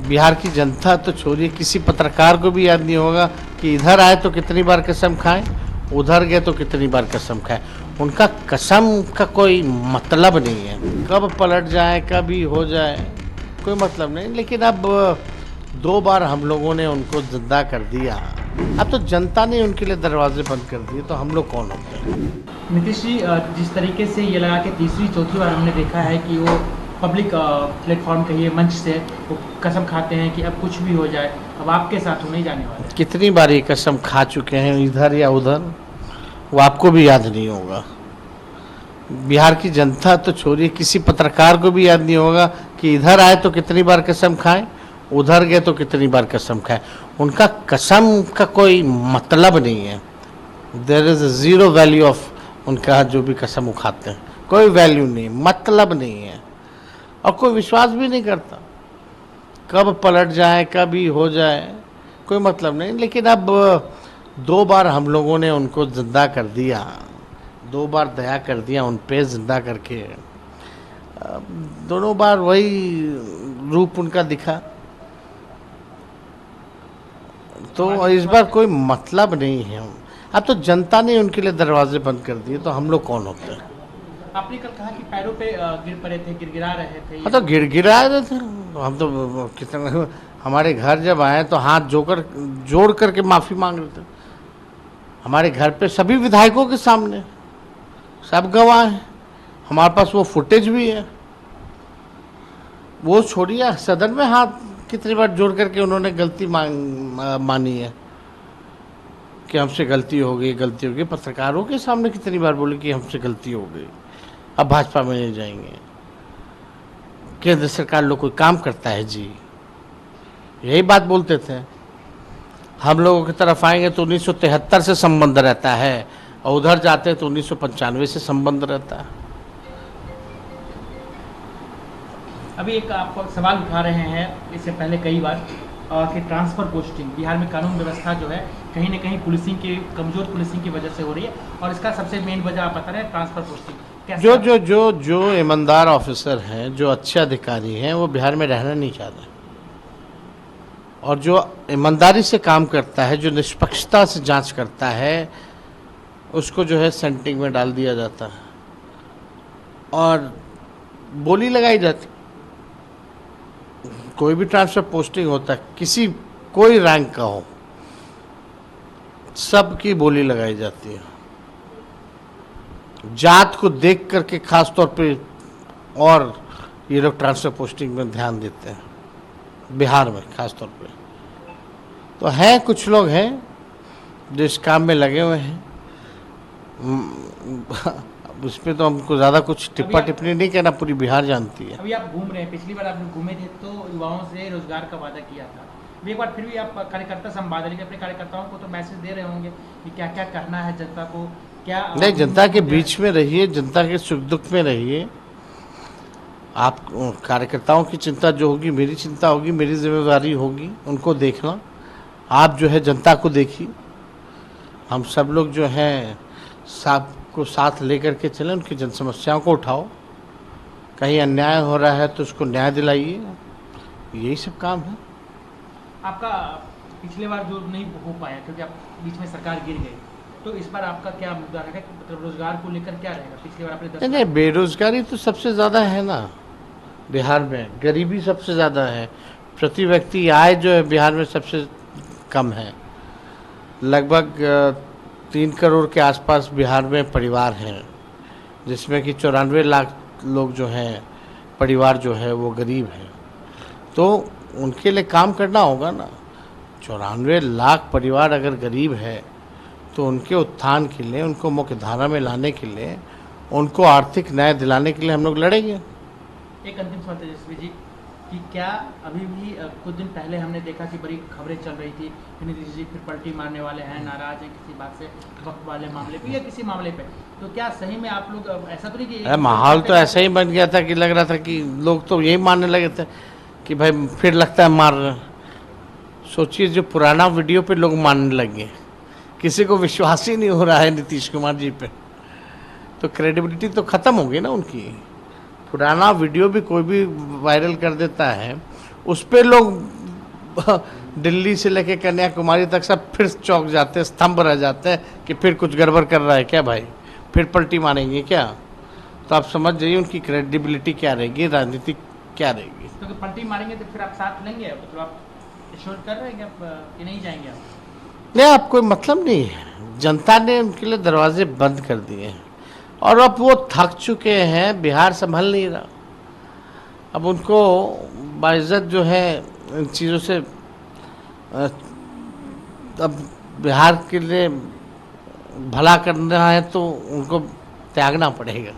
बिहार की जनता तो छोड़िए, किसी पत्रकार को भी याद नहीं होगा कि इधर आए तो कितनी बार कसम खाएं, उधर गए तो कितनी बार कसम खाएं। उनका कसम का कोई मतलब नहीं है, कब पलट जाए कभी हो जाए कोई मतलब नहीं। लेकिन अब 2 बार हम लोगों ने उनको जिंदा कर दिया, अब तो जनता ने उनके लिए दरवाजे बंद कर दिए, तो हम लोग कौन होते हैं। नीतीश जी, जिस तरीके से ये लगा कि तीसरी चौथी बार हमने देखा है कि वो पब्लिक प्लेटफॉर्म कहिए मंच से वो कसम खाते हैं कि अब कुछ भी हो जाए, अब आपके साथ वो नहीं जाने वाले। कितनी बार ये कसम खा चुके हैं इधर या उधर, वो आपको भी याद नहीं होगा। बिहार की जनता तो छोड़िए, किसी पत्रकार को भी याद नहीं होगा कि इधर आए तो कितनी बार कसम खाएं, उधर गए तो कितनी बार कसम खाएं। उनका कसम का कोई मतलब नहीं है। There is zero value of उनका जो भी कसम वो खाते हैं, कोई वैल्यू नहीं, मतलब नहीं है, और कोई विश्वास भी नहीं करता। कब पलट जाए कभी हो जाए कोई मतलब नहीं। लेकिन अब 2 बार हम लोगों ने उनको जिंदा कर दिया, 2 बार दया कर दिया उन पे जिंदा करके। दोनों बार वही रूप उनका दिखा, तो इस बार कोई मतलब नहीं है। अब तो जनता ने उनके लिए दरवाजे बंद कर दिए, तो हम लोग कौन होते हैं। आपने कल कहा कि पैरों पे गिर पड़े थे, गिड़गिड़ा रहे थे। हाँ, तो गिड़गिड़ा रहे थे हम तो। कितने हमारे घर जब आए तो हाथ जोड़ करके माफ़ी मांग रहे थे। हमारे घर पे सभी विधायकों के सामने सब गवाह हैं, हमारे पास वो फुटेज भी है। वो छोड़िए, सदन में हाथ कितनी बार जोड़ करके उन्होंने गलती मानी है कि हमसे गलती हो गई। पत्रकारों के सामने कितनी बार बोले कि हमसे गलती हो गई, अब भाजपा में नहीं जाएंगे। केंद्र सरकार लोग कोई काम करता है जी, यही बात बोलते थे। हम लोगों की तरफ आएंगे तो 1973 से संबंध रहता है, और उधर जाते हैं तो 1995 से संबंध रहता है। अभी एक आप सवाल उठा रहे हैं इससे पहले कई बार कि ट्रांसफर पोस्टिंग बिहार में कानून व्यवस्था जो है कहीं ना कहीं कमजोर पुलिसिंग की वजह से हो रही है, और इसका सबसे मेन वजह आप बता रहे हैं ट्रांसफर पोस्टिंग। जो ईमानदार ऑफिसर हैं, जो अच्छे अधिकारी हैं, वो बिहार में रहना नहीं चाहते, और जो ईमानदारी से काम करता है, जो निष्पक्षता से जांच करता है, उसको जो है सेंटिंग में डाल दिया जाता है और बोली लगाई जाती। कोई भी ट्रांसफर पोस्टिंग होता है, कोई रैंक का हो, सबकी बोली लगाई जाती है, जात को देख करके खास तौर पे। और ये लोग ट्रांसफर पोस्टिंग में ध्यान देते हैं बिहार में खास तौर पे। तो हैं कुछ लोग हैं जो इस काम में लगे हुए हैं। उसमें तो हमको ज़्यादा कुछ टिप्पणी नहीं कहना, पूरी बिहार जानती है। अभी आप घूम रहे हैं, पिछली बार आप घूमे थे तो युवाओं से रोजगार का वादा किया था। अभी एक बार फिर भी आप कार्यकर्ता संवाद लेके अपने कार्यकर्ताओं को तो मैसेज दे रहे होंगे कि क्या क्या करना है जनता को, क्या नहीं, जनता के बीच में रहिए, जनता के सुख दुख में रहिए। आप कार्यकर्ताओं की चिंता जो होगी, मेरी चिंता होगी, मेरी जिम्मेदारी होगी उनको देखना। आप जो है जनता को देखिए, हम सब लोग जो हैं सबको साथ लेकर के चलें, उनकी जन समस्याओं को उठाओ। कहीं अन्याय हो रहा है तो उसको न्याय दिलाइए, यही सब काम है। आपका पिछले बार जो नहीं हो पाया क्योंकि आप बीच में सरकार गिर गई, तो इस बार आपका क्या मुद्दा रहेगा, मतलब रोजगार को लेकर क्या रहेगा? पिछली बार आपने नहीं, बेरोजगारी तो सबसे ज़्यादा है ना बिहार में, गरीबी सबसे ज़्यादा है, प्रति व्यक्ति आय जो है बिहार में सबसे कम है। लगभग 3 करोड़ के आसपास बिहार में परिवार हैं, जिसमें कि 94 लाख लोग जो हैं परिवार जो है वो गरीब हैं। तो उनके लिए काम करना होगा ना। 94 लाख परिवार अगर गरीब है तो उनके उत्थान के लिए, उनको मुख्य धारा में लाने के लिए, उनको आर्थिक न्याय दिलाने के लिए हम लोग लड़ेंगे। एक अंतिम सवाल तेजस्वी जी, कि क्या अभी भी कुछ दिन पहले हमने देखा कि बड़ी खबरें चल रही थी कि नीतीश जी फिर पलटी मारने वाले हैं, नाराज हैं किसी बात से, वक्त वाले मामले पे या किसी मामले पे, तो क्या सही में आप लोग ऐसा तो नहीं कि माहौल तो ऐसा ही बन गया था कि लग रहा था कि लोग तो यही मानने लगे थे कि भाई फिर लगता है मार रहे। सोचिए, जो पुराना वीडियो पे लोग मानने लगे, किसी को विश्वास ही नहीं हो रहा है नीतीश कुमार जी पे, तो क्रेडिबिलिटी तो ख़त्म हो गई ना उनकी। पुराना वीडियो भी कोई भी वायरल कर देता है, उस पर लोग दिल्ली से लेके कन्याकुमारी तक सब फिर चौंक जाते हैं, स्तंभ रह जाते हैं कि फिर कुछ गड़बड़ कर रहा है क्या भाई, फिर पलटी मारेंगे क्या। तो आप समझ जाइए उनकी क्रेडिबिलिटी क्या रहेगी, राजनीति क्या रहेगी। तो पलटी मारेंगे तो फिर आप साथ लेंगे, मतलब आप श्योर कर रहे हैं कि आप कि नहीं जाएंगे आप? नहीं, आप कोई मतलब नहीं है, जनता ने उनके लिए दरवाजे बंद कर दिए हैं और अब वो थक चुके हैं, बिहार संभल नहीं रहा। अब उनको बाइज्जत जो है इन चीज़ों से अब बिहार के लिए भला करना है तो उनको त्यागना पड़ेगा।